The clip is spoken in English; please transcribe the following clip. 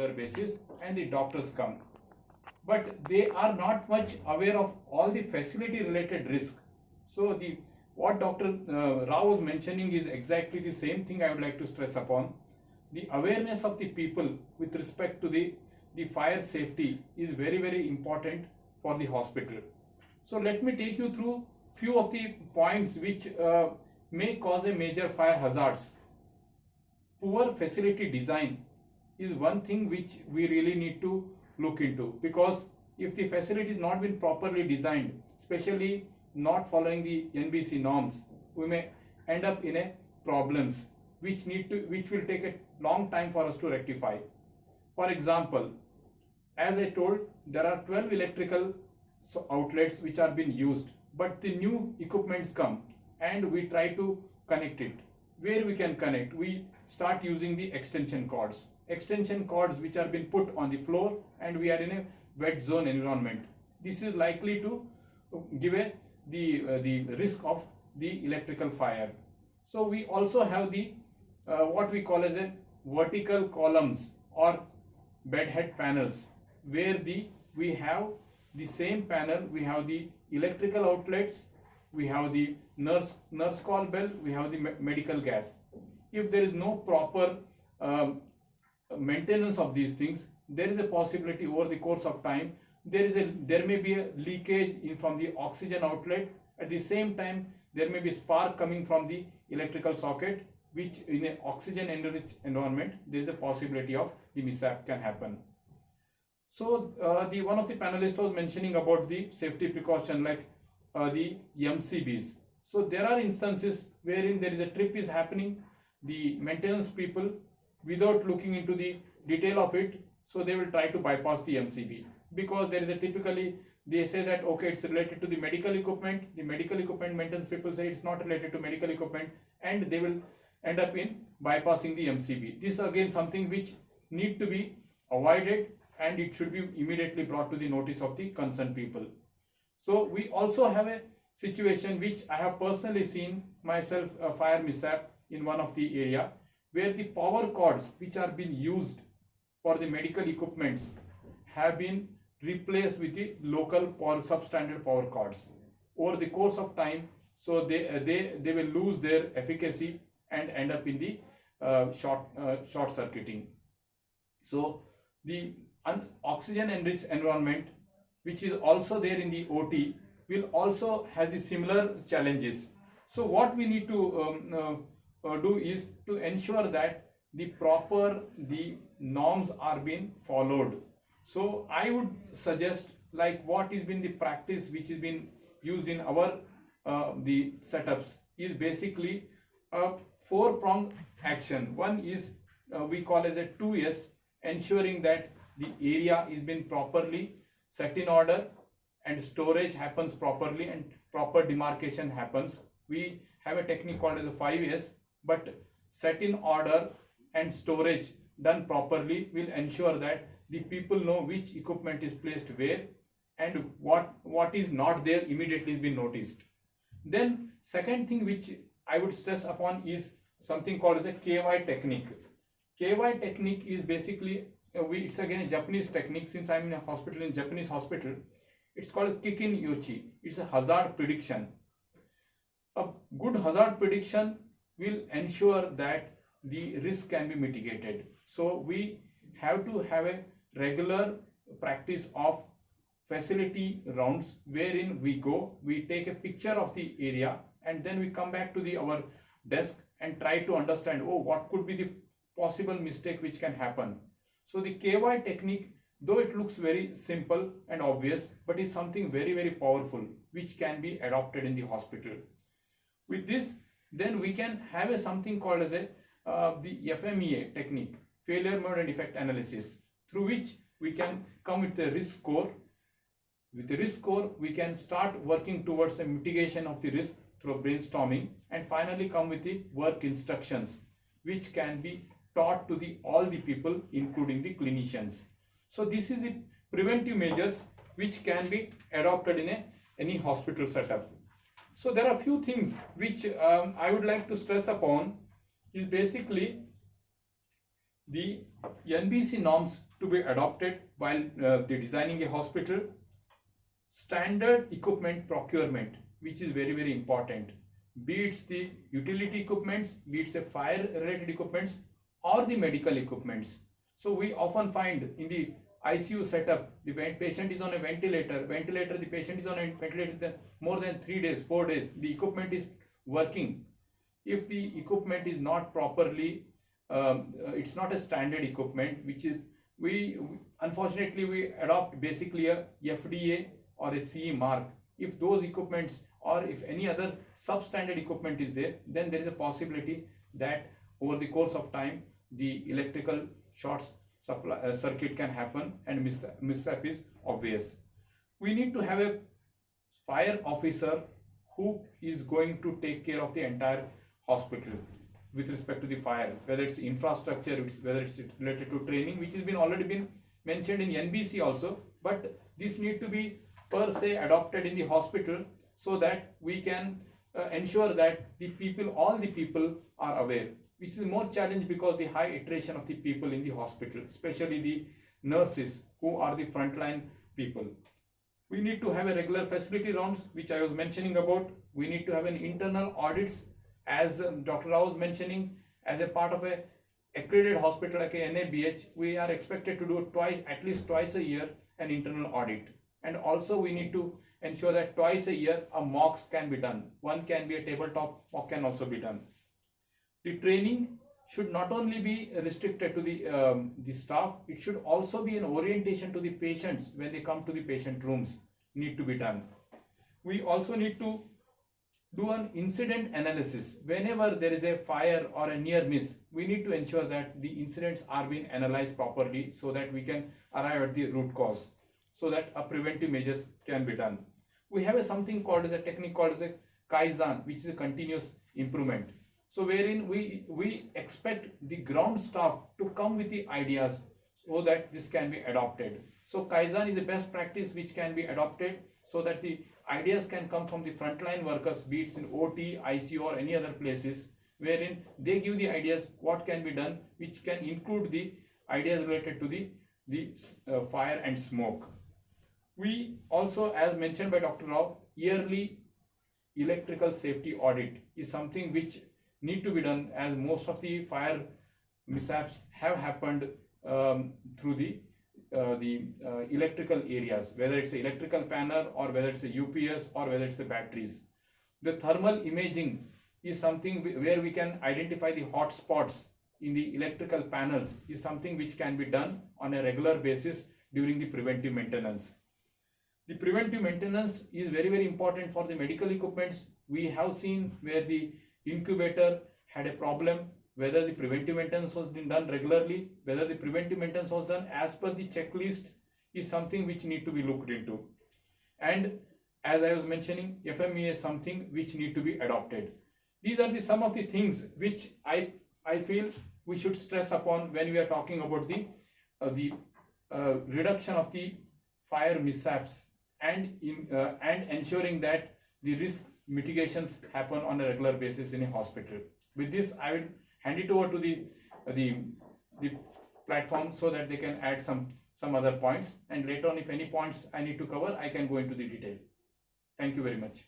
basis and the doctors come, but they are not much aware of all the facility related risk. So the what Dr. Rao was mentioning is exactly the same thing I would like to stress upon. The awareness of the people with respect to the fire safety is very important for the hospital. So let me take you through few of the points which may cause a major fire hazards. Poor facility design is one thing which we really need to look into, because if the facility is not been properly designed, especially not following the NBC norms, we may end up in a problems which will take a long time for us to rectify. For example, as I told, there are 12 electrical outlets which are being used, but the new equipments come and we try to connect it. Where we can connect, we start using the extension cords which are being put on the floor, and we are in a wet zone environment. This is likely to give the risk of the electrical fire. So we also have the what we call as a vertical columns or bedhead panels, where we have the same panel, we have the electrical outlets, we have the nurse call bell, we have the medical gas. If there is no proper maintenance of these things, there is a possibility over the course of time there may be a leakage from the oxygen outlet. At the same time, there may be spark coming from the electrical socket, which in an oxygen enriched environment there is a possibility of the mishap can happen. So the one of the panelists was mentioning about the safety precaution, like the MCBs. So there are instances wherein there is a trip is happening, the maintenance people, without looking into the detail of it, so they will try to bypass the MCB, because there is a typically they say that okay, it's related to the medical equipment. The medical equipment maintenance people say it's not related to medical equipment, and they will end up in bypassing the MCB. This again something which need to be avoided, and it should be immediately brought to the notice of the concerned people. So we also have a situation which I have personally seen myself, a fire mishap in one of the area, where the power cords which are being used for the medical equipments have been replaced with the local substandard power cords over the course of time. So they will lose their efficacy and end up in the short circuiting. So the oxygen enriched environment, which is also there in the OT, will also have the similar challenges. So what we need to do is to ensure that the norms are being followed. So I would suggest, like what is been the practice which has been used in our the setups, is basically a 4-pronged action. One is we call as a 2S, ensuring that the area is been properly set in order and storage happens properly and proper demarcation happens. We have a technique called as a 5S, but set in order and storage done properly will ensure that the people know which equipment is placed where, and what is not there immediately is been noticed. Then second thing which I would stress upon is something called as a KY technique. KY technique is basically it's again a Japanese technique. Since I'm in a hospital, in Japanese hospital, it's called Kikin Yochi. It's a hazard prediction. A good hazard prediction will ensure that the risk can be mitigated. So we have to have a regular practice of facility rounds, wherein we take a picture of the area, and then we come back to our desk and try to understand, what could be the possible mistake which can happen. So the KY technique, though it looks very simple and obvious, but is something very powerful which can be adopted in the hospital. With this, then we can have something called as the FMEA technique, failure mode and effect analysis, through which we can come with a risk score. With the risk score, we can start working towards a mitigation of the risk through brainstorming, and finally come with the work instructions which can be taught to all the people, including the clinicians. So this is the preventive measures which can be adopted in any hospital setup. So there are a few things which I would like to stress upon, is basically The NBC norms to be adopted while the designing a hospital. Standard equipment procurement, which is very important, be it the utility equipments, be it the fire related equipments or the medical equipments. So we often find in the ICU setup, the patient is on a ventilator, the patient is on a ventilator more than 3 days, 4 days, the equipment is working. If the equipment is not properly, it's not a standard equipment, which is, unfortunately we adopt basically a FDA or a CE mark. If those equipments or if any other substandard equipment is there, then there is a possibility that over the course of time the electrical short circuit can happen and mishap is obvious. We need to have a fire officer who is going to take care of the entire hospital with respect to the fire, whether it's infrastructure, whether it's related to training, which has been already been mentioned in NBC also, but this need to be per se adopted in the hospital so that we can ensure that the people, all the people are aware, which is more challenge because the high iteration of the people in the hospital, especially the nurses who are the frontline people. We need to have a regular facility rounds, which I was mentioning about. We need to have an internal audits, as Dr. Rao was mentioning, as a part of a accredited hospital like a NABH, we are expected to do at least twice a year an internal audit. And also we need to ensure that twice a year a mocks can be done. One can be a tabletop mock, can also be done. The training should not only be restricted to the staff, it should also be an orientation to the patients when they come to the patient rooms, need to be done. We also need to do an incident analysis. Whenever there is a fire or a near miss, we need to ensure that the incidents are being analyzed properly so that we can arrive at the root cause, so that a preventive measures can be done. We have something called as a technique called as a Kaizen, which is a continuous improvement. So wherein we expect the ground staff to come with the ideas so that this can be adopted. So Kaizen is a best practice which can be adopted so that the ideas can come from the frontline workers, be it in OT, ICU or any other places, wherein they give the ideas what can be done, which can include the ideas related to the fire and smoke. We also, as mentioned by Dr. Rao, yearly electrical safety audit is something which need to be done, as most of the fire mishaps have happened through the electrical areas, whether it's an electrical panel or whether it's a UPS or whether it's a batteries. The thermal imaging is something where we can identify the hot spots in the electrical panels, is something which can be done on a regular basis during the preventive maintenance. The preventive maintenance is very important for the medical equipments. We have seen where the incubator had a problem, whether the preventive maintenance was being done regularly, whether the preventive maintenance was done as per the checklist, is something which need to be looked into. And as I was mentioning, FMEA is something which need to be adopted. These are some of the things which I feel we should stress upon when we are talking about the reduction of the fire mishaps and ensuring that the risk mitigations happen on a regular basis in a hospital. With this, I will hand it over to the platform so that they can add some other points, and later on if any points I need to cover, I can go into the detail. Thank you very much.